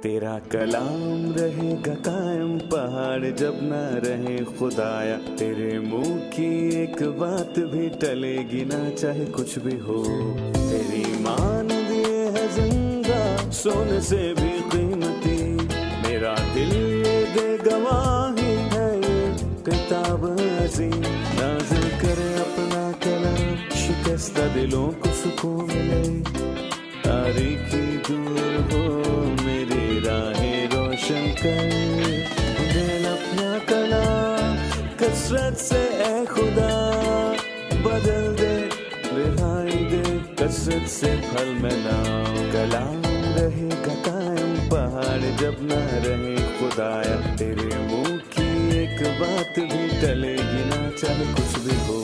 तेरा कलाम रहेगा कायम पहाड़ जब न रहे खुदाया, तेरे मुंह की एक बात भी टलेगी ना चाहे कुछ भी हो। तेरी मान दिए है जिंदा सोने से भी कीमती, मेरा दिल ये दे गवाही है ये किताब अज़ीम। नाज़िल करे अपना कलाम, शिकस्ता दिलों को सुकून मिले, तारीकी दूर हो मेरी राहें रोशन कर। दिल अपना कलाम कसरत से ए खुदा बदल दे, रिहाई दे कसरत से फल में नाम। कलाम रहेगा कायम पहाड़ जब न रहे खुदाया, तेरे मुंह की एक बात भी टलेगी ना चाहे कुछ भी हो।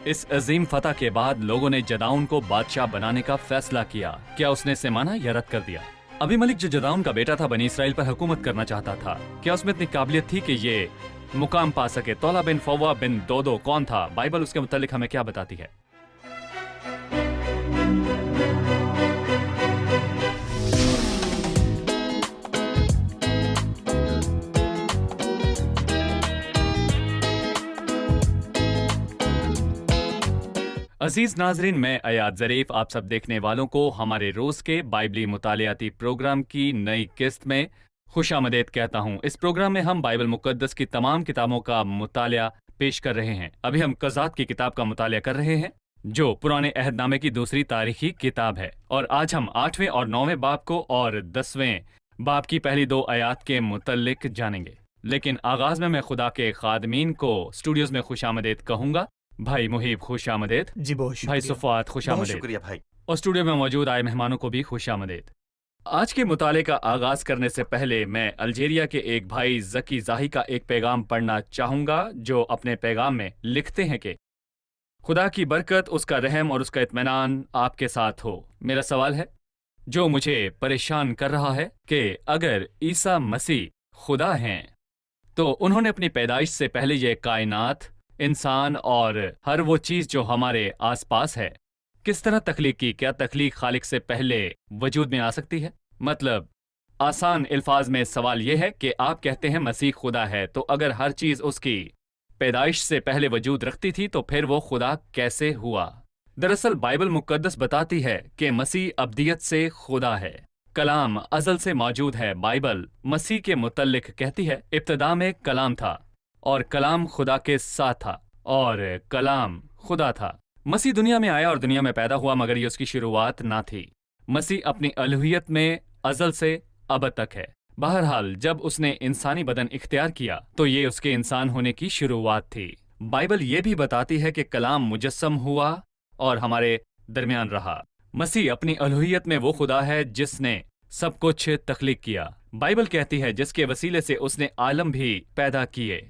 इस अजीम फतह के बाद लोगों ने जदाउन को बादशाह बनाने का फैसला किया। क्या उसने इसे माना या रद्द कर दिया? अभी मलिक जो जदाउन का बेटा था बनी इसराइल पर हुकूमत करना चाहता था, क्या उसमें इतनी काबिलियत थी कि ये मुकाम पा सके? तौला बिन फौवा बिन दोदो कौन था? बाइबल उसके मुतालिक हमें क्या बताती है? अजीज नाजरीन, मैं अयाद ज़रीफ आप सब देखने वालों को हमारे रोज के बाइबली मुतालियाती प्रोग्राम की नई किस्त में खुशामदीद कहता हूँ। इस प्रोग्राम में हम बाइबल मुकद्दस की तमाम किताबों का मुतालिया पेश कर रहे हैं। अभी हम कज़ात की किताब का मुतालिया कर रहे हैं जो पुराने अहदनामे की दूसरी तारीखी किताब है, और आज हम 8वें और 9वें बाब को और 10वें बाब की पहली 2 आयात के मुतल्लिक जानेंगे। लेकिन आगाज में मैं खुदा के खादमीन को स्टूडियोज में खुशामदीद कहूँगा। भाई मुहीब खुशामदीद। जी बहुत शुक्रिया। भाई सुफ़ात खुशामदीद। शुक्रिया भाई। और स्टूडियो में मौजूद आए मेहमानों को भी खुशामदीद। आज के मुताले का आगाज करने से पहले मैं अल्जीरिया के एक भाई ज़की ज़ाही का एक पैगाम पढ़ना चाहूँगा, जो अपने पैगाम में लिखते हैं कि खुदा की बरकत, उसका रहम और उसका इत्मीनान आपके साथ हो। मेरा सवाल है जो मुझे परेशान कर रहा है कि अगर ईसा मसीह खुदा हैं तो उन्होंने अपनी पैदाइश से पहले ये कायनात, इंसान और हर वो चीज़ जो हमारे आसपास है किस तरह तख्लीक की? क्या तख्लीक खालिक से पहले वजूद में आ सकती है? मतलब आसान अल्फाज में सवाल यह है कि आप कहते हैं मसीह खुदा है, तो अगर हर चीज़ उसकी पैदाइश से पहले वजूद रखती थी तो फिर वो खुदा कैसे हुआ? दरअसल बाइबल मुकद्दस बताती है कि मसीह अब्दियत से खुदा है, कलाम अज़ल से मौजूद है। बाइबल मसीह के मुतल्लिक कहती है इब्तिदा में कलाम था और कलाम खुदा के साथ था और कलाम खुदा था। मसीह दुनिया में आया और दुनिया में पैदा हुआ, मगर ये उसकी शुरुआत ना थी। मसीह अपनी अलूहियत में अज़ल से अब तक है। बहरहाल जब उसने इंसानी बदन इख्तियार किया तो ये उसके इंसान होने की शुरुआत थी। बाइबल ये भी बताती है कि कलाम मुजस्सम हुआ और हमारे दरमियान रहा। मसीह अपनी अलूहियत में वो खुदा है जिसने सब कुछ तख्लीक किया। बाइबल कहती है जिसके वसीले से उसने आलम भी पैदा किए।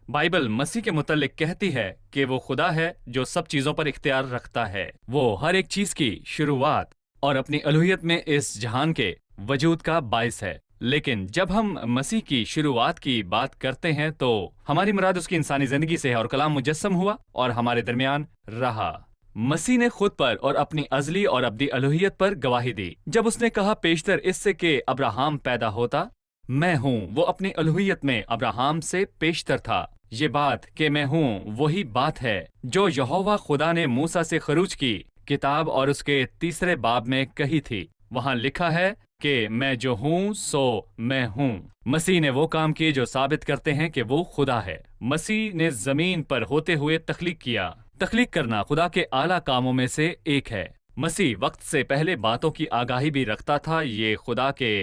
बाइबल मसीह के मुतल्लिक कहती है कि वो खुदा है जो सब चीज़ों पर इख्तियार रखता है। वो हर एक चीज़ की शुरुआत और अपनी अलूहियत में इस जहान के वजूद का बाइस है। लेकिन जब हम मसीह की शुरुआत की बात करते हैं तो हमारी मुराद उसकी इंसानी जिंदगी से है, और कलाम मुजस्सम हुआ और हमारे दरमियान रहा। मसीह ने खुद पर और अपनी अज़ली और अब्दी अलूहियत पर गवाही दी जब उसने कहा पेशतर इससे कि अब्राहम पैदा होता, मैं हूँ। वो अपनी अलूहियत में अब्राहम से पेशतर था। ये बात कि मैं हूँ वही बात है जो यहोवा खुदा ने मूसा से खरूज की किताब और उसके 3 बाब में कही थी। वहाँ लिखा है कि मैं जो हूँ सो मैं हूँ। मसीह ने वो काम किए जो साबित करते हैं कि वो खुदा है। मसीह ने जमीन पर होते हुए तख्लीक किया। तख्लीक करना खुदा के आला कामों में से एक है। मसीह वक्त से पहले बातों की आगाही भी रखता था। ये खुदा के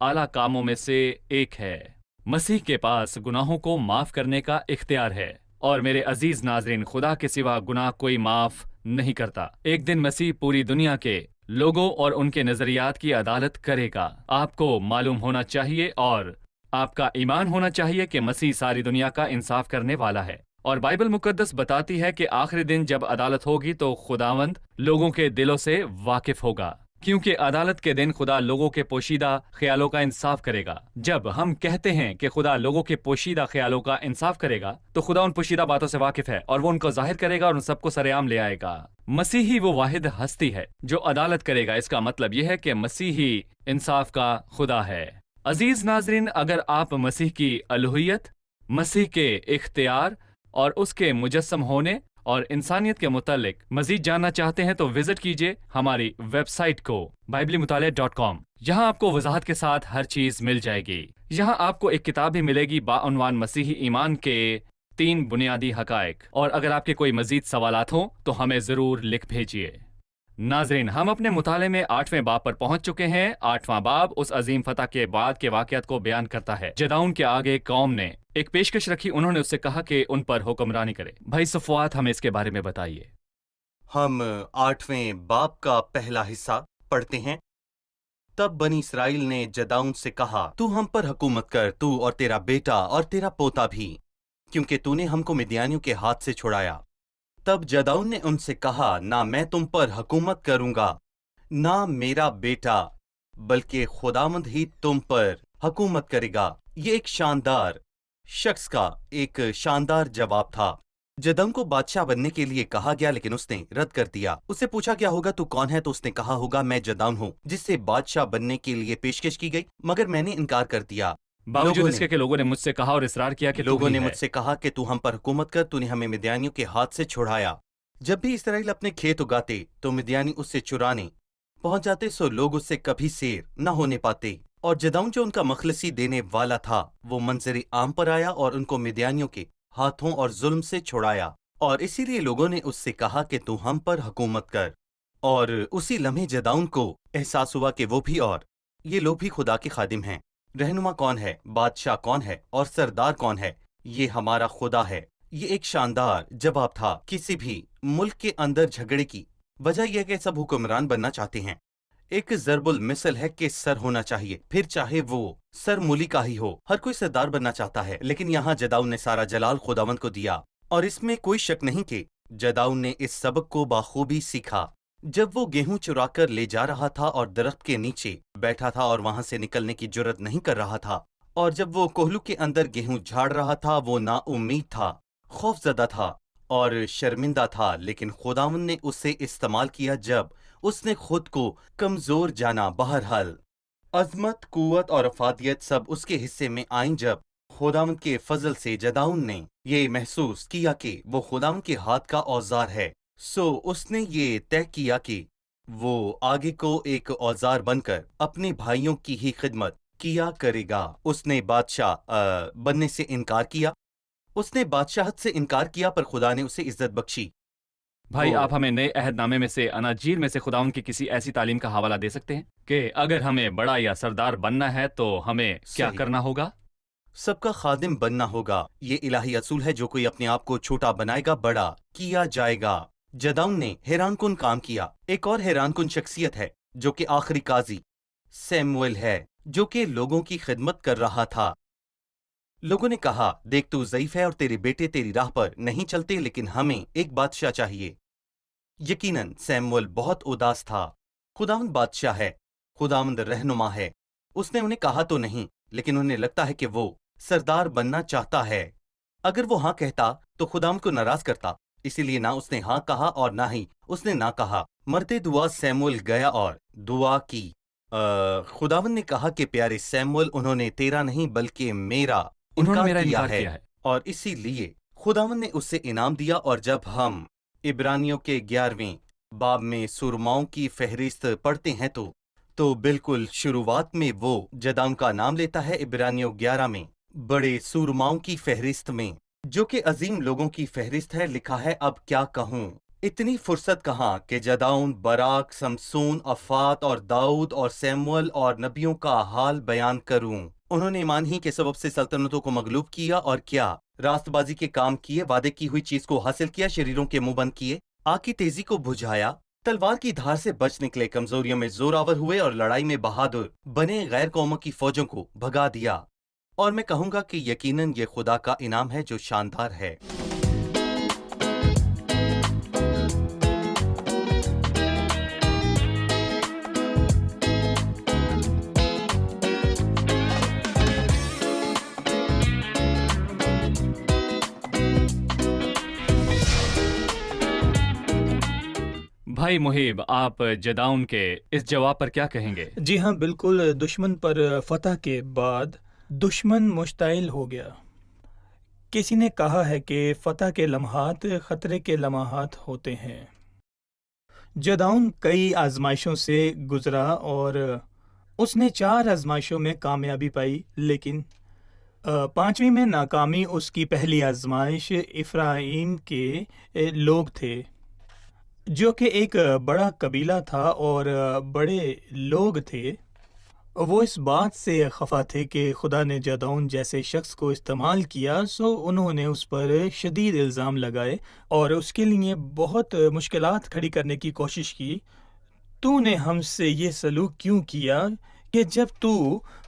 आला कामों में से एक है। मसीह के पास गुनाहों को माफ करने का इख्तियार है, और मेरे अजीज नाजरीन, खुदा के सिवा गुनाह कोई माफ नहीं करता। एक दिन मसीह पूरी दुनिया के लोगों और उनके नजरियात की अदालत करेगा। आपको मालूम होना चाहिए और आपका ईमान होना चाहिए कि मसीह सारी दुनिया का इंसाफ करने वाला है। और बाइबल मुकद्दस बताती है कि आखिरी दिन जब अदालत होगी तो खुदावंद लोगों के दिलों से वाकिफ होगा। کیونکہ عدالت کے دن خدا لوگوں کے پوشیدہ خیالوں کا انصاف کرے گا۔ جب ہم کہتے ہیں کہ خدا لوگوں کے پوشیدہ خیالوں کا انصاف کرے گا تو خدا ان پوشیدہ باتوں سے واقف ہے اور وہ ان کو ظاہر کرے گا اور ان سب کو سرعام لے آئے گا۔ مسیحی وہ واحد ہستی ہے جو عدالت کرے گا۔ اس کا مطلب یہ ہے کہ مسیحی انصاف کا خدا ہے۔ عزیز ناظرین، اگر آپ مسیح کی الوہیت، مسیح کے اختیار اور اس کے مجسم ہونے اور انسانیت کے متعلق مزید جاننا چاہتے ہیں تو وزٹ کیجئے ہماری ویب سائٹ کو biblimutale.com۔ یہاں آپ کو وضاحت کے ساتھ ہر چیز مل جائے گی۔ یہاں آپ کو ایک کتاب بھی ملے گی بعنوان مسیحی ایمان کے 3 بنیادی حقائق، اور اگر آپ کے کوئی مزید سوالات ہوں تو ہمیں ضرور لکھ بھیجیے۔ ناظرین، ہم اپنے مطالعے میں 8ویں باب پر پہنچ چکے ہیں۔ 8واں باب اس عظیم فتح کے بعد کے واقعات کو بیان کرتا ہے۔ جدعون کے آگے قوم نے ایک پیشکش رکھی، انہوں نے اس سے کہا کہ ان پر حکمرانی کرے۔ بھائی صفوات، ہمیں اس کے بارے میں بتائیے۔ ہم 8ویں باب کا پہلا حصہ پڑھتے ہیں۔ تب بنی اسرائیل نے جدعون سے کہا، تو ہم پر حکومت کر، تو اور تیرا بیٹا اور تیرا پوتا بھی، کیونکہ تو نے ہم کو مدیانیوں کے ہاتھ سے چھڑایا۔ تب جدعون نے ان سے کہا، نہ میں تم پر حکومت کروں گا، نہ میرا بیٹا، بلکہ خداوند ہی تم پر حکومت کرے گا۔ یہ ایک شاندار شخص کا ایک شاندار جواب تھا۔ جدعون کو بادشاہ بننے کے لیے کہا گیا، لیکن اس نے رد کر دیا۔ اس سے پوچھا گیا ہوگا تو کون ہے، تو اس نے کہا ہوگا میں جدعون ہوں، جس سے بادشاہ بننے کے لیے پیشکش کی گئی، مگر میں نے انکار کر دیا۔ باوجود اس کے کہ لوگوں نے مجھ سے کہا اور اصرار کیا کہ لوگوں نے مجھ سے کہا کہ تو ہم پر حکومت کر، تو نے ہمیں مدیانیوں کے ہاتھ سے چھڑایا۔ جب بھی اسرائیل اپنے کھیت اگاتے تو مدیانی اس سے چرانے پہنچ جاتے، سو لوگ اس سے کبھی سیر نہ ہونے پاتے۔ اور جدعون جو ان کا مخلصی دینے والا تھا، وہ منظر عام پر آیا اور ان کو مدیانیوں کے ہاتھوں اور ظلم سے چھڑایا، اور اسی لیے لوگوں نے اس سے کہا کہ تو ہم پر حکومت کر۔ اور اسی لمحے جدعون کو احساس ہوا کہ وہ بھی اور یہ لوگ بھی خدا کے خادم ہیں۔ رہنما کون ہے، بادشاہ کون ہے اور سردار کون ہے؟ یہ ہمارا خدا ہے۔ یہ ایک شاندار جواب تھا۔ کسی بھی ملک کے اندر جھگڑے کی وجہ یہ ہے کہ سب حکمران بننا چاہتے ہیں۔ ایک ضرب المثل ہے کہ سر ہونا چاہیے، پھر چاہے وہ سر مولی کا ہی ہو۔ ہر کوئی سردار بننا چاہتا ہے، لیکن یہاں جدعون نے سارا جلال خداوند کو دیا، اور اس میں کوئی شک نہیں کہ جدعون نے اس سبق کو بخوبی سیکھا۔ جب وہ گیہوں چرا کر لے جا رہا تھا اور درخت کے نیچے بیٹھا تھا اور وہاں سے نکلنے کی جرت نہیں کر رہا تھا، اور جب وہ کوہلو کے اندر گیہوں جھاڑ رہا تھا، وہ نا امید تھا، خوف زدہ تھا اور شرمندہ تھا، لیکن خداوند نے اسے استعمال کیا جب اس نے خود کو کمزور جانا۔ بہرحال عظمت، قوت اور افادیت سب اس کے حصے میں آئیں جب خداوند کے فضل سے جدعون نے یہ محسوس کیا کہ وہ خداوند کے ہاتھ کا اوزار ہے، سو اس نے یہ طے کیا کہ وہ آگے کو ایک اوزار بن کر اپنے بھائیوں کی ہی خدمت کیا کرے گا۔ اس نے بادشاہ بننے سے انکار کیا، اس نے بادشاہت سے انکار کیا، پر خدا نے اسے عزت بخشی۔ بھائی، آپ ہمیں نئے عہد نامے میں سے اناجیل میں سے خداوند کی کسی ایسی تعلیم کا حوالہ دے سکتے ہیں کہ اگر ہمیں بڑا یا سردار بننا ہے تو ہمیں کیا صحیح۔ کرنا ہوگا؟ سب کا خادم بننا ہوگا۔ یہ الہی اصول ہے، جو کوئی اپنے آپ کو چھوٹا بنائے گا بڑا کیا جائے گا۔ جدعون نے حیران کن کام کیا۔ ایک اور حیران کن شخصیت ہے جو کہ آخری قاضی سیموئیل ہے، جو کہ لوگوں کی خدمت کر رہا تھا۔ لوگوں نے کہا، دیکھ تو ضعیف ہے اور تیرے بیٹے تیری راہ پر نہیں چلتے، لیکن ہمیں ایک بادشاہ چاہیے۔ یقیناً سیموئیل بہت اداس تھا۔ خداوند بادشاہ ہے، خداوند رہنما ہے۔ اس نے انہیں کہا تو نہیں، لیکن انہیں لگتا ہے کہ وہ سردار بننا چاہتا ہے۔ اگر وہ ہاں کہتا تو خداوند کو ناراض کرتا، اسی لیے نہ اس نے ہاں کہا اور نہ ہی اس نے نہ کہا۔ مرتے دعا سیموئیل گیا اور دعا کی۔ خداوند نے کہا کہ پیارے سیموئیل، انہوں نے تیرا نہیں بلکہ میرا انکار کیا ہے، اور اسی لیے خداوند نے اس سے انعام دیا۔ اور جب ہم عبرانیوں کے 11ویں باب میں سورماؤں کی فہرست پڑھتے ہیں تو بالکل شروعات میں وہ جدعون کا نام لیتا ہے۔ عبرانیوں 11 میں بڑے سورماؤں کی فہرست میں، جو کہ عظیم لوگوں کی فہرست ہے، لکھا ہے، اب کیا کہوں، اتنی فرصت کہاں کہ جدعون، باراک، سمسون، افات اور داؤد اور سیموئیل اور نبیوں کا حال بیان کروں۔ انہوں نے ایمان ہی کے سبب سے سلطنتوں کو مغلوب کیا اور کیا راست بازی کے کام کیے، وعدے کی ہوئی چیز کو حاصل کیا، شریروں کے منہ بند کیے، آگ کی تیزی کو بجھایا، تلوار کی دھار سے بچ نکلے، کمزوریوں میں زور آور ہوئے اور لڑائی میں بہادر بنے، غیر قوموں کی فوجوں کو بھگا دیا۔ اور میں کہوں گا کہ یقیناً یہ خدا کا انعام ہے جو شاندار ہے۔ भाई मुहिब, आप जदाउन के इस जवाब पर क्या कहेंगे? जी हाँ, बिल्कुल। दुश्मन पर फतह के बाद दुश्मन मुश्ताइल हो गया। किसी ने कहा है कि फतह के लम्हात खतरे के लम्हात होते हैं। जदाउन कई आजमाइशों से गुजरा और उसने 4 आजमाइशों में कामयाबी पाई, लेकिन 5वीं में नाकामी उसकी पहली आजमाइश इफ्राइम के लोग थे, जो कि एक बड़ा कबीला था और बड़े लोग थे। वो इस बात से खफा थे कि खुदा ने जदाउन जैसे शख्स को इस्तेमाल किया, सो उन्होंने उस पर शदीद इल्ज़ाम लगाए और उसके लिए बहुत मुश्किलात खड़ी करने की कोशिश की। तूने हमसे ये सलूक क्यों किया कि जब तू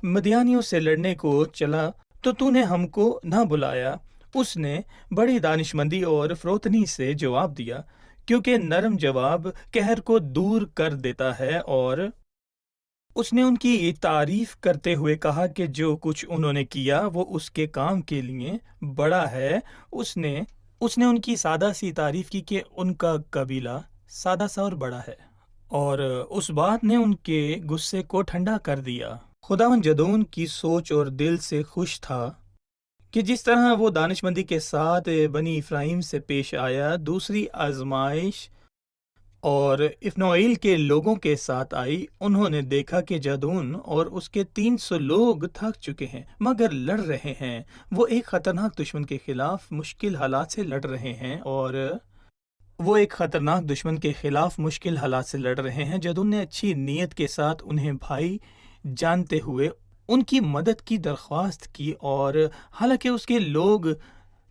मदियानियों से लड़ने को चला तो तूने हमको ना बुलाया? उसने बड़ी दानिशमंदी और फरोतनी से जवाब दिया, क्योंकि नरम जवाब कहर को दूर कर देता है। और उसने उनकी तारीफ करते हुए कहा कि जो कुछ उन्होंने किया वो उसके काम के लिए बड़ा है। उसने उनकी सादा सी तारीफ की कि उनका कबीला सादा सा और बड़ा है, और उस बात ने उनके गुस्से को ठंडा कर दिया। खुदावंद जदून की सोच और दिल से खुश था कि जिस तरह वो दानिशमंदी के साथ बनी इफ्राइम से पेश आया, दूसरी आजमाइश और इफ्नोइल के लोगों के साथ आई। उन्होंने देखा कि जदून और उसके 300 लोग थक चुके हैं मगर लड़ रहे हैं। वो एक खतरनाक दुश्मन के खिलाफ मुश्किल हालात से लड़ रहे हैं जदून ने अच्छी नीयत के साथ उन्हें भाई जानते हुए उनकी मदद की दरख्वास्त की, और हालांकि उसके लोग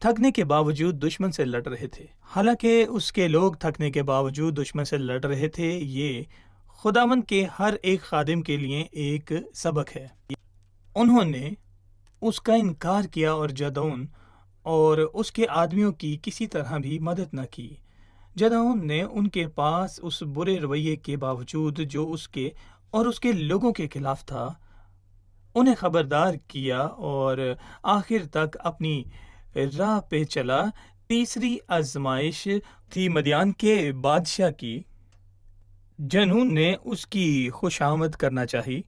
थकने के बावजूद दुश्मन से लड़ रहे थे, ये खुदावंद के हर एक खादिम के लिए एक सबक है। उन्होंने उसका इनकार किया और जदून और उसके आदमियों की किसी तरह भी मदद न की। जदून ने उनके पास उस बुरे रवैये के बावजूद जो उसके और उसके लोगों के खिलाफ था, उन्हें खबरदार किया और आखिर तक अपनी राह पे चला। तीसरी आजमाइश थी मदियान के बादशाह की। जनून ने उसकी खुशामद करना चाही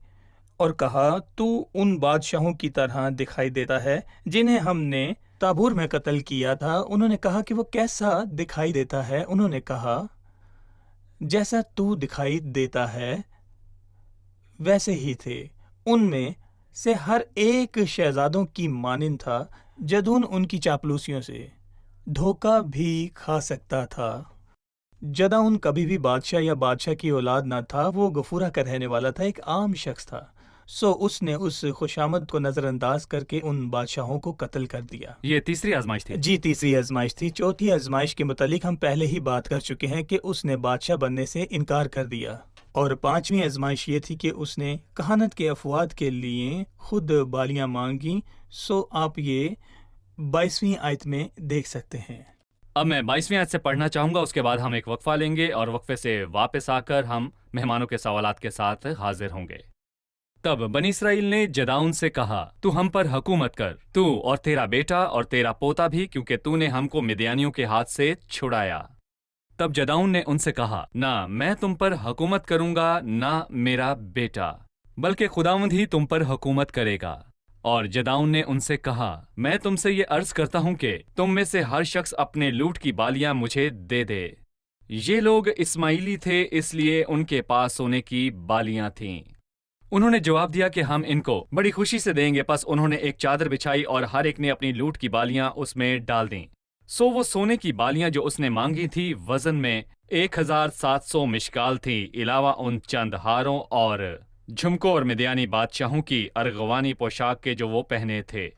और कहा, तू उन बादशाहों की तरह दिखाई देता है जिन्हें हमने ताबूर में कत्ल किया था। उन्होंने कहा कि वो कैसा दिखाई देता है? उन्होंने कहा, जैसा तू दिखाई देता है वैसे ही थे। उनमें से हर एक शहजादों की मानिंद था। जदून उनकी चापलूसियों से धोखा भी खा सकता था। जदाउन कभी भी बादशाह या बादशाह की औलाद न था, वो गफूरा का रहने वाला था, एक आम शख्स था। सो उसने उस खुशामद को नजरअंदाज करके उन बादशाहों को कत्ल कर दिया। ये तीसरी आजमाइश थी? जी, तीसरी आजमाइश थी। चौथी आजमाइश के मुतालिक हम पहले ही बात कर चुके हैं कि उसने बादशाह बनने से इनकार कर दिया, और 5वीं आजमाइश ये थी कि उसने कहानत के अफवाद के लिए खुद बालियां मांगी। सो आप ये 22वीं आयत में देख सकते हैं। अब मैं 22वीं आयत से पढ़ना चाहूंगा, उसके बाद हम एक वक्फा लेंगे और वक्फे से वापस आकर हम मेहमानों के सवालात के साथ हाजिर होंगे। तब बनी इसराइल ने जदाउन से कहा, तू हम पर हुकूमत कर, तू और तेरा बेटा और तेरा पोता भी, क्योंकि तूने हमको मिद्यानियों के हाथ से छुड़ाया। तब जदाउन ने उनसे कहा, ना मैं तुम पर हुकूमत करूंगा, ना मेरा बेटा, बल्कि खुदावंद ही तुम पर हुकूमत करेगा। और जदाउन ने उनसे कहा, मैं तुमसे ये अर्ज करता हूं कि तुम में से हर शख्स अपने लूट की बालियां मुझे दे दे। ये लोग इस्माइली थे, इसलिए उनके पास सोने की बालियां थीं। उन्होंने जवाब दिया कि हम इनको बड़ी खुशी से देंगे। पस उन्होंने एक चादर बिछाई और हर एक ने अपनी लूट की बालियां उसमें डाल दीं। सो वो सोने की बालियां जो उसने मांगी थी वजन में 1700 मिशकाल थी, अलावा उन चंद हारों और झुमकों और मिद्यानी बादशाहों की अर्गवानी पोशाक के जो वो पहने थे,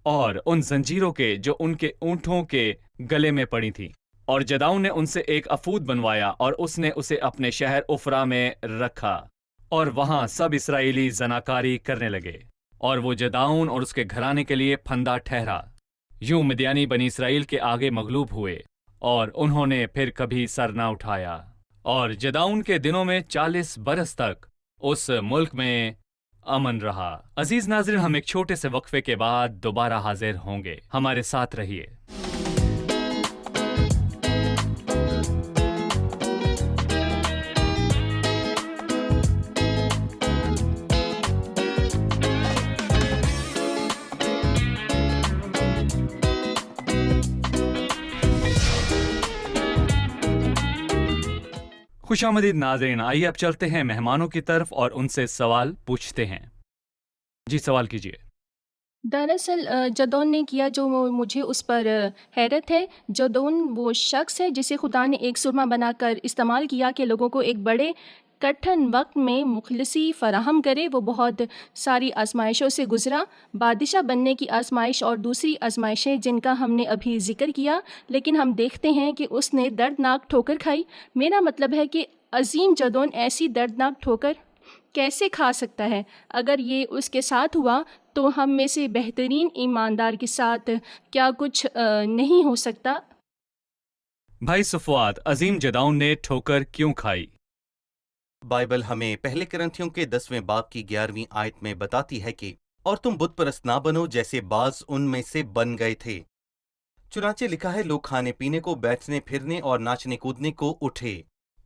और उन जंजीरों के जो उनके ऊँटों के गले में पड़ी थी। और जदाउन ने उनसे एक अफूद बनवाया और उसने उसे अपने शहर उफरा में रखा, और वहां सब इसराइली जनाकारी करने लगे, और वो जदाउन और उसके घराने के लिए फंदा ठहरा। यूं मिद्यानी बनी इसराइल के आगे मगलूब हुए और उन्होंने फिर कभी सर न उठाया। और जदाउन के दिनों में 40 बरस तक उस मुल्क में अमन रहा। अजीज नाज़रीन, हम एक छोटे से वक्फे के बाद दोबारा हाजिर होंगे, हमारे साथ रहिए। खुश आमदीद नाज़रीन, आइए अब चलते हैं मेहमानों की तरफ और उनसे सवाल पूछते हैं। जी सवाल कीजिए। दरअसल जदौन ने किया जो मुझे उस पर हैरत है। जदौन वो शख्स है जिसे खुदा ने एक सुरमा बनाकर इस्तेमाल किया कि लोगों को एक बड़े कठिन वक्त में मुखलसी फराहम करे। वो बहुत सारी आजमाइशों से गुज़रा, बादशाह बनने की आजमाइश और दूसरी आजमाइशें जिनका हमने अभी ज़िक्र किया, लेकिन हम देखते हैं कि उसने दर्दनाक ठोकर खाई। मेरा मतलब है कि अजीम जदौन ऐसी दर्दनाक ठोकर कैसे खा सकता है? अगर ये उसके साथ हुआ तो हम में से बेहतरीन ईमानदार के साथ क्या कुछ नहीं हो सकता? भाई सफवाद, अजीम जदाउन ने ठोकर क्यों खाई? बाइबल हमें पहले करंथियों के 10वें बाब की 11वीं आयत में बताती है कि और तुम बुत परस्त ना बनो जैसे बाज उनमें से बन गए थे। चुनाचे लिखा है, लोग खाने पीने को, बैठने फिरने और नाचने कूदने को उठे,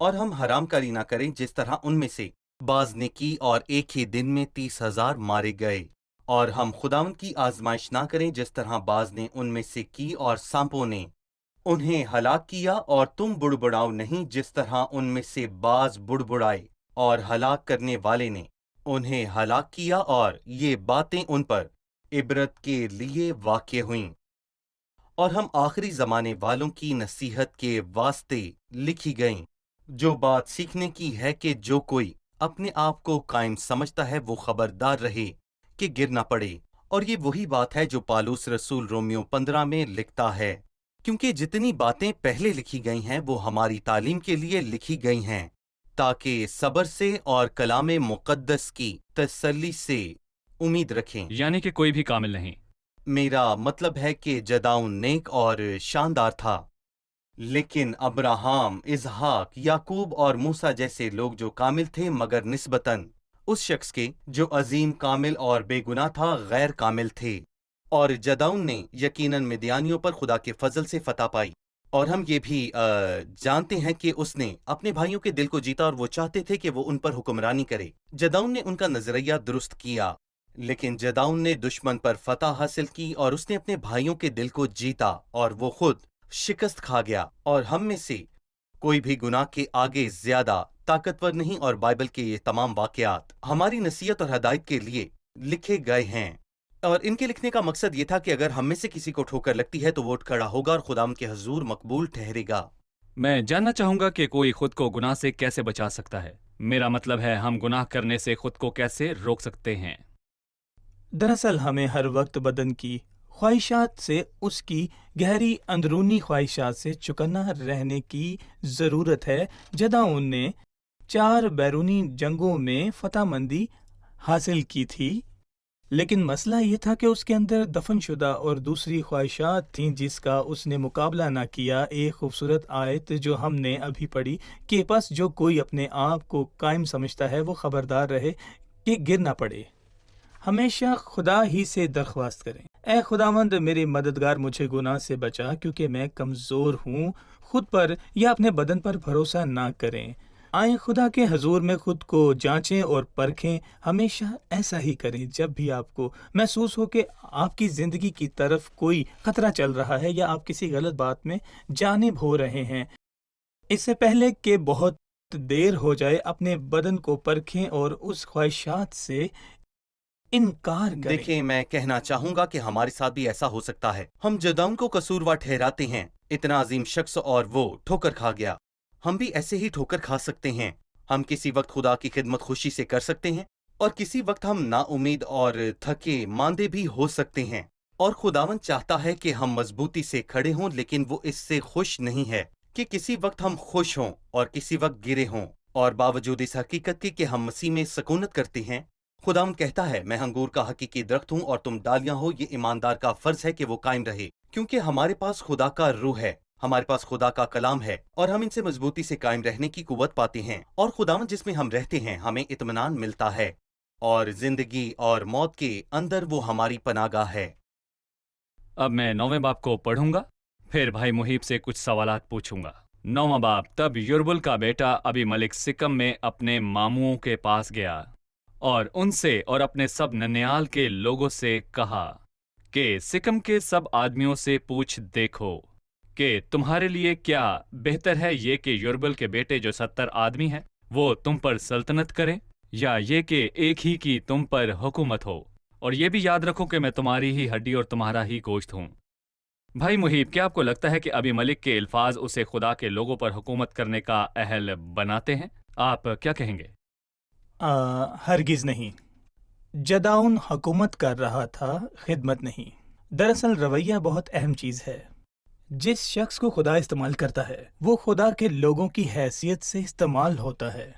और हम हरामकारी ना करें जिस तरह उनमें से बाज ने की और एक ही दिन में 30,000 मारे गए। और हम खुदावंद की आजमाइश ना करें जिस तरह बाज ने उनमें से की और सांपों ने उन्हें हलाक किया, और तुम बुड़बुड़ाओ नहीं जिस तरह उनमें से बाज बुड़बुड़ाए और हलाक करने वाले ने उन्हें हलाक किया, और ये बातें उन पर इबरत के लिए वाक़ई हुईं। और हम आखिरी ज़माने वालों की नसीहत के वास्ते लिखी गईं, जो बात सीखने की है कि जो कोई अपने आप को कायम समझता है वो खबरदार रहे कि गिर ना पड़े। और ये वही बात है जो पालूस रसूल रोमियो 15 में लिखता है, क्योंकि जितनी बातें पहले लिखी गई हैं वो हमारी तालीम के लिए लिखी गई हैं, ताकि सब्र से और कलामे मुक़द्दस की तसल्ली से उम्मीद रखें। यानी कि कोई भी कामिल नहीं। मेरा मतलब है कि जदाउन नेक और शानदार था, लेकिन अब्राहम, इजहाक, याकूब और मूसा जैसे लोग जो कामिल थे मगर निस्बतन उस शख्स के जो अजीम, कामिल और बेगुनाह था, गैर कामिल थे। और जदाउन ने यकीनन मिद्यानियों पर खुदा के फजल से फतह पाई। और हम ये भी जानते हैं कि उसने अपने भाइयों के दिल को जीता, और वो चाहते थे कि वो उन पर हुक्मरानी करे। जदाउन ने उनका नजरिया दुरुस्त किया, लेकिन जदाउन ने दुश्मन पर फतह हासिल की और उसने अपने भाइयों के दिल को जीता, और वो खुद शिकस्त खा गया। और हम में से कोई भी गुनाह के आगे ज्यादा ताकतवर नहीं, और बाइबल के ये तमाम वाकयात हमारी नसीहत और हदायत के लिए लिखे गए हैं। और इनके लिखने का मकसद ये था कि अगर हम में से किसी को ठोकर लगती है तो वो उठ खड़ा होगा और खुदाम के हजूर मकबूल ठहरेगा। मैं जानना चाहूंगा कि कोई खुद को गुनाह से कैसे बचा सकता है। मेरा मतलब है, हम गुनाह करने से खुद को कैसे रोक सकते हैं। दरअसल हमें हर वक्त बदन की ख्वाहिशात से, उसकी गहरी अंदरूनी ख्वाहिशात से चौकन्ना रहने की ज़रूरत है। जदाउन ने 4 बैरूनी जंगों में फतहमंदी हासिल की थी, लेकिन मसला ये था कि उसके अंदर दफनशुदा और दूसरी ख्वाहिशात थीं जिसका उसने मुकाबला ना किया। एक खूबसूरत आयत जो हमने अभी पढ़ी कि बस जो कोई अपने आप को कायम समझता है वो खबरदार रहे कि गिर ना पड़े। हमेशा खुदा ही से दरख्वास्त करें, ए खुदावंद मेरे मददगार, मुझे गुनाह से बचा क्योंकि मैं कमज़ोर हूँ। खुद पर या अपने बदन पर भरोसा ना करें। आए खुदा के हजूर में खुद को जांचें और परखें। हमेशा ऐसा ही करें जब भी आपको महसूस हो कि आपकी ज़िंदगी की तरफ कोई खतरा चल रहा है या आप किसी गलत बात में जानिब हो रहे हैं। इससे पहले कि बहुत देर हो जाए, अपने बदन को परखें और उस ख्वाहिशात से इनकार करें। देखिए, मैं कहना चाहूंगा कि हमारे साथ भी ऐसा हो सकता है। हम जदाउन को कसूरवार ठहराते हैं, इतना अजीम शख्स, और वो ठोकर खा गया। हम भी ऐसे ही ठोकर खा सकते हैं। हम किसी वक्त खुदा की खिदमत खुशी से कर सकते हैं, और किसी वक्त हम नाउमीद और थके मांदे भी हो सकते हैं। और खुदावन चाहता है कि हम मजबूती से खड़े हों, लेकिन वो इससे खुश नहीं है कि किसी वक्त हम खुश हों और किसी वक्त गिरे हों। और बावजूद इस हकीकत के कि हम मसीह में सकूनत करते हैं, खुदावन कहता है, मैं अंगूर का हकीकी दरख्त हूँ और तुम डालियां हो। ये ईमानदार का फर्ज है कि वो कायम रहे, क्योंकि हमारे पास खुदा का रूह है, हमारे पास खुदा का कलाम है, और हम इनसे मजबूती से कायम रहने की कुव्वत पाते हैं। और खुदावन जिसमें हम रहते हैं, हमें इत्मीनान मिलता है, और जिंदगी और मौत के अंदर वो हमारी पनागाह है। अब मैं 9वें बाब को पढ़ूंगा, फिर भाई मुहीब से कुछ सवालात पूछूंगा। 9वां बाब। तब युरबुल का बेटा अबी मलिक सिकम में अपने मामुओं के पास गया और उनसे और अपने सब नन्याल के लोगों से कहा कि सिकम के सब आदमियों से पूछ देखो کہ تمہارے لیے کیا بہتر ہے یہ کہ یوربل کے بیٹے جو 70 آدمی ہیں وہ تم پر سلطنت کریں، یا یہ کہ ایک ہی کی تم پر حکومت ہو؟ اور یہ بھی یاد رکھو کہ میں تمہاری ہی ہڈی اور تمہارا ہی گوشت ہوں۔ بھائی محیب، کیا آپ کو لگتا ہے کہ ابی ملک کے الفاظ اسے خدا کے لوگوں پر حکومت کرنے کا اہل بناتے ہیں؟ آپ کیا کہیں گے؟ ہرگز نہیں۔ جداؤن حکومت کر رہا تھا، خدمت نہیں۔ دراصل رویہ بہت اہم چیز ہے۔ جس شخص کو خدا استعمال کرتا ہے وہ خدا کے لوگوں کی حیثیت سے استعمال ہوتا ہے۔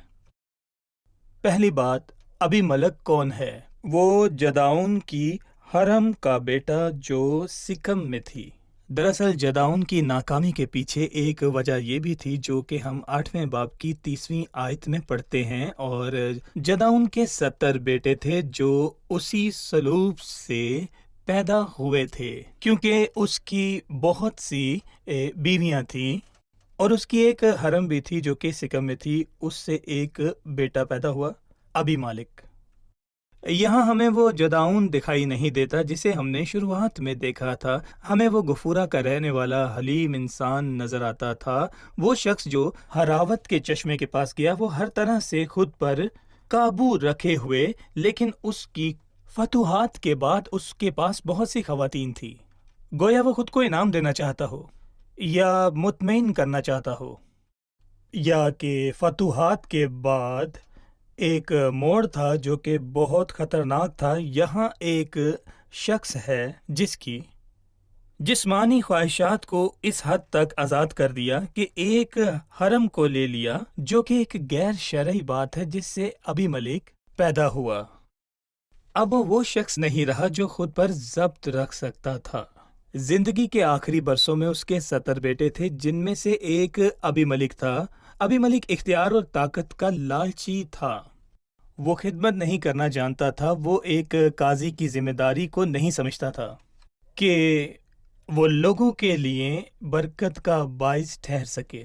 پہلی بات، ابی ملک کون ہے؟ وہ جداؤن کی حرم کا بیٹا جو سکم میں تھی۔ دراصل جداؤن کی ناکامی کے پیچھے ایک وجہ یہ بھی تھی جو کہ ہم 8ویں باب کی 30ویں آیت میں پڑھتے ہیں، اور جداؤن کے 70 بیٹے تھے جو اسی سلوب سے پیدا ہوئے تھے، کیونکہ اس کی بہت سی بیویاں تھیں اور اس کی ایک حرم بھی تھی جو کہ سکم میں تھی۔ اس سے ایک بیٹا پیدا ہوا، ابی مالک۔ یہاں ہمیں وہ جداؤن دکھائی نہیں دیتا جسے ہم نے شروعات میں دیکھا تھا۔ ہمیں وہ گفورہ کا رہنے والا حلیم انسان نظر آتا تھا، وہ شخص جو ہراوت کے چشمے کے پاس گیا، وہ ہر طرح سے خود پر قابو رکھے ہوئے، لیکن اس کی فتوحات کے بعد اس کے پاس بہت سی خواتین تھی۔ گویا وہ خود کو انعام دینا چاہتا ہو یا مطمئن کرنا چاہتا ہو، یا کہ فتوحات کے بعد ایک موڑ تھا جو کہ بہت خطرناک تھا۔ یہاں ایک شخص ہے جس کی جسمانی خواہشات کو اس حد تک آزاد کر دیا کہ ایک حرم کو لے لیا، جو کہ ایک غیر شرعی بات ہے، جس سے ابی ملک پیدا ہوا۔ اب وہ شخص نہیں رہا جو خود پر ضبط رکھ سکتا تھا۔ زندگی کے آخری برسوں میں اس کے 70 بیٹے تھے، جن میں سے ایک ابی ملک تھا۔ ابی ملک اختیار اور طاقت کا لالچی تھا، وہ خدمت نہیں کرنا جانتا تھا، وہ ایک قاضی کی ذمہ داری کو نہیں سمجھتا تھا کہ وہ لوگوں کے لیے برکت کا باعث ٹھہر سکے۔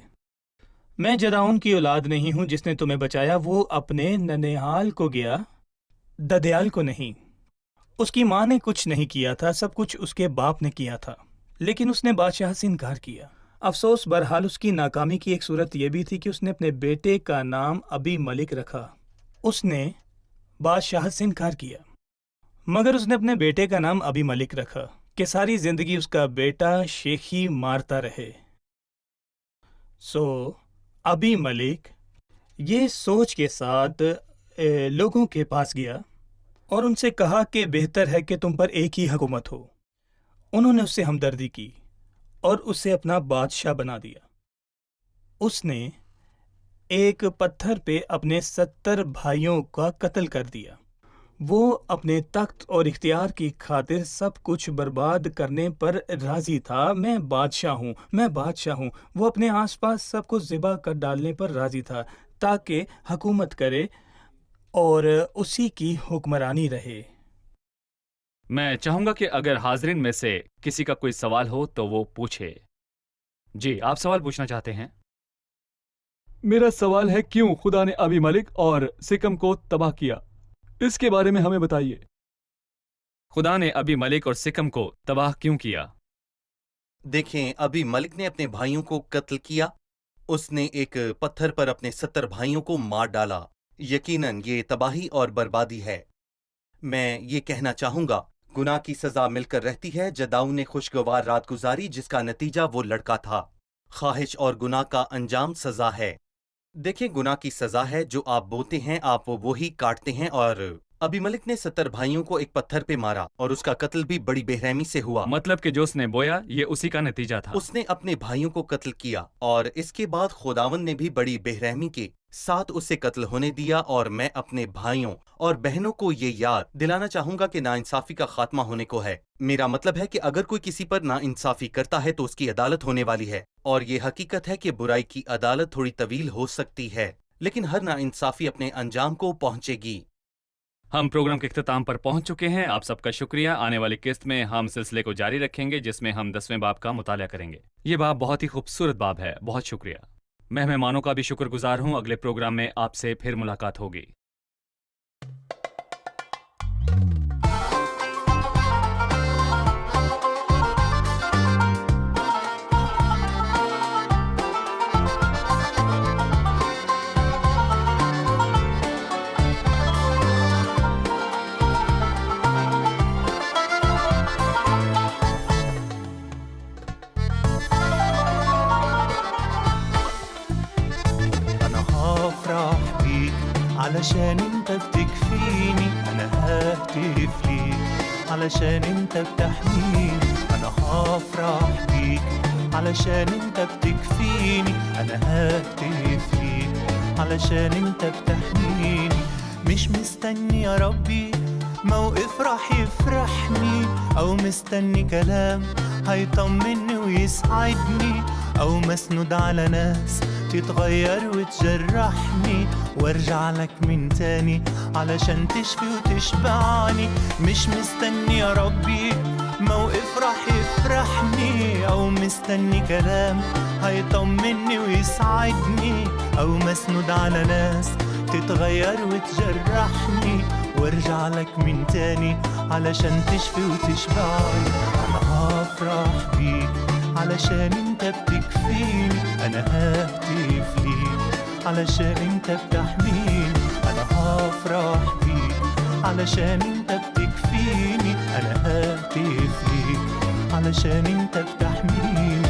میں جداؤن کی اولاد نہیں ہوں جس نے تمہیں بچایا، وہ اپنے ننیحال کو گیا، ددیال کو نہیں۔ اس کی ماں نے کچھ نہیں کیا تھا، سب کچھ اس کے باپ نے کیا تھا، لیکن اس نے بادشاہ سے انکار کیا۔ افسوس، بہرحال اس کی ناکامی کی ایک صورت یہ بھی تھی کہ اس نے اپنے بیٹے کا نام ابی ملک رکھا۔ اس نے بادشاہ سے انکار کیا، مگر اس نے اپنے بیٹے کا نام ابی ملک رکھا کہ ساری زندگی اس کا بیٹا شیخی مارتا رہے۔ ابی ملک یہ سوچ کے ساتھ لوگوں کے پاس گیا اور ان سے کہا کہ بہتر ہے کہ تم پر ایک ہی حکومت ہو۔ انہوں نے اس سے ہمدردی کی اور اسے اپنا بادشاہ بنا دیا۔ اس نے ایک پتھر پہ اپنے 70 بھائیوں کا قتل کر دیا۔ وہ اپنے تخت اور اختیار کی خاطر سب کچھ برباد کرنے پر راضی تھا۔ میں بادشاہ ہوں، میں بادشاہ ہوں۔ وہ اپنے آس پاس سب کو ذبح کر ڈالنے پر راضی تھا تاکہ حکومت کرے اور اسی کی حکمرانی رہے۔ میں چاہوں گا کہ اگر حاضرین میں سے کسی کا کوئی سوال ہو تو وہ پوچھے۔ جی، آپ سوال پوچھنا چاہتے ہیں؟ میرا سوال ہے، کیوں خدا نے ابی ملک اور سکم کو تباہ کیا؟ اس کے بارے میں ہمیں بتائیے۔ خدا نے ابی ملک اور سکم کو تباہ کیوں کیا؟ دیکھیں، ابی ملک نے اپنے بھائیوں کو قتل کیا۔ اس نے ایک پتھر پر اپنے 70 بھائیوں کو مار ڈالا۔ یقیناً یہ تباہی اور بربادی ہے۔ میں یہ کہنا چاہوں گا، گناہ کی سزا مل کر رہتی ہے۔ جداؤن نے خوشگوار رات گزاری جس کا نتیجہ وہ لڑکا تھا۔ خواہش اور گناہ کا انجام سزا ہے۔ دیکھیں، گناہ کی سزا ہے، جو آپ بوتے ہیں آپ وہی کاٹتے ہیں، اور ابی ملک نے 70 بھائیوں کو ایک پتھر پہ مارا اور اس کا قتل بھی بڑی بے رحمی سے ہوا۔ مطلب کہ جو اس نے بویا یہ اسی کا نتیجہ تھا۔ اس نے اپنے بھائیوں کو قتل کیا اور اس کے بعد خداوند نے بھی بڑی بے رحمی کے ساتھ اسے قتل ہونے دیا۔ اور میں اپنے بھائیوں اور بہنوں کو یہ یاد دلانا چاہوں گا کہ ناانصافی کا خاتمہ ہونے کو ہے۔ میرا مطلب ہے کہ اگر کوئی کسی پر ناانصافی کرتا ہے تو اس کی عدالت ہونے والی ہے، اور یہ حقیقت ہے کہ برائی کی عدالت تھوڑی طویل ہو سکتی ہے، لیکن ہر ناانصافی اپنے انجام کو پہنچے گی۔ ہم پروگرام کے اختتام پر پہنچ چکے ہیں۔ آپ سب کا شکریہ۔ آنے والی قسط میں ہم سلسلے کو جاری رکھیں گے جس میں ہم 10ویں باب کا مطالعہ کریں گے۔ یہ باب بہت ہی خوبصورت باب ہے۔ بہت شکریہ۔ میں مہمانوں کا بھی شکر گزار ہوں۔ اگلے پروگرام میں آپ سے پھر ملاقات ہوگی۔ علشان انت بتكفيني انا ههتف ليك، علشان انت بتحميني انا هفرح بيك، علشان انت بتكفيني انا ههتف ليك، علشان انت بتحميني. مش مستني يا ربي موقف راح يفرحني، او مستني كلام هيطمني ويسعدني، او مسنود على ناس تتغير وتجرحني، وارجع لك من تاني علشان تشفي وتشبعني. مش مستني يا ربي موقف راح يفرحني، او مستني كلام هيطمني ويسعدني، او مسنود على ناس تتغير وتجرحني، وارجع لك من تاني علشان تشفي وتشبعني. انا هفرح بيك علشان انت بتكفيني، انا ههتف ليك علشان انت بتحميني، انا هفرح بيك علشان انت بتكفيني، انا ههتف ليك علشان انت بتحميني.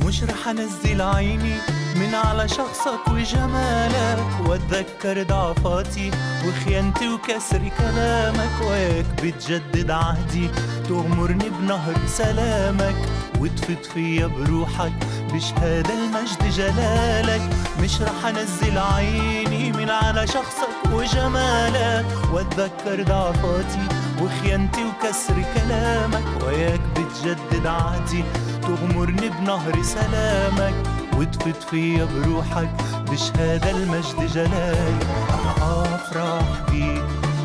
مش رح انزل عيني من على شخصك وجمالك، واتذكر ضعفاتي وخيانتي وكسر كلامك، وياك بتجدد عهدي تغمرني بنهر سلامك، وتفيض فيا بروحك بشهادة المجد جلالك. مش رح انزل عيني من على شخصك وجمالك، واتذكر ضعفاتي وخيانتي وكسر كلامك، وياك بتجدد عهدي تغمرني بنهر سلامك، وتفيض فيا بروحك بشهادة المجد جلالك. أنا هفرح بيك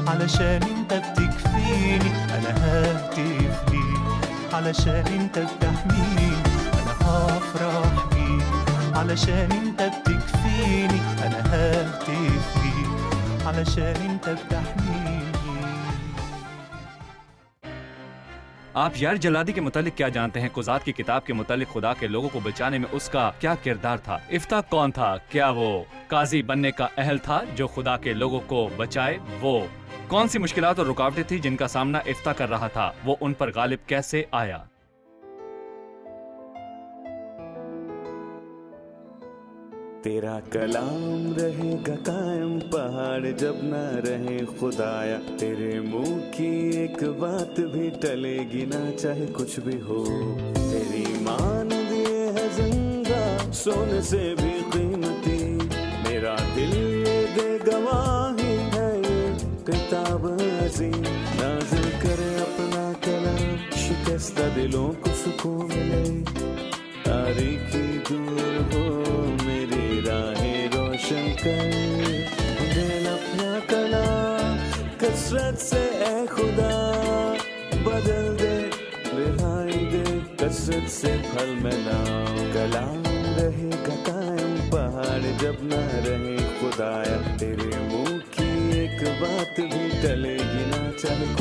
علشان انت بتكفيني، أنا ههتف ليك علشان انت بتحميني، أنا هفرح بيك علشان انت بتكفيني، أنا ههتف ليك علشان انت بتحميني. آپ یار جلادی کے متعلق کیا جانتے ہیں؟ قضات کی کتاب کے متعلق خدا کے لوگوں کو بچانے میں اس کا کیا کردار تھا؟ افتح کون تھا؟ کیا وہ قاضی بننے کا اہل تھا جو خدا کے لوگوں کو بچائے؟ وہ کون سی مشکلات اور رکاوٹیں تھیں جن کا سامنا افتح کر رہا تھا؟ وہ ان پر غالب کیسے آیا؟ تیرا کلام رہے گا قائم پہاڑ جب نہ رہے خدایا، تیرے منہ کی ایک بات بھی ٹلے گی نہ چاہے کچھ بھی ہو، تیری مان دیے ہے زندہ سونے سے بھی قیمتی، میرا دل یہ دے گواہی ہے یہ کتاب عظیم، نازل کرے اپنا کلام شکستہ دلوں کو سکون ملے، تاریکی دور ہو میری راہیں روشن کر، دل اپنا کلام کثرت سے اے خدا بدل دے، رہائی دے کثرت سے پھل ملاؤ، کلام رہے گا قائم پہاڑ جب نہ رہے خدایا، تیرے منہ کی ایک بات بھی ٹلے گی نہ چاہے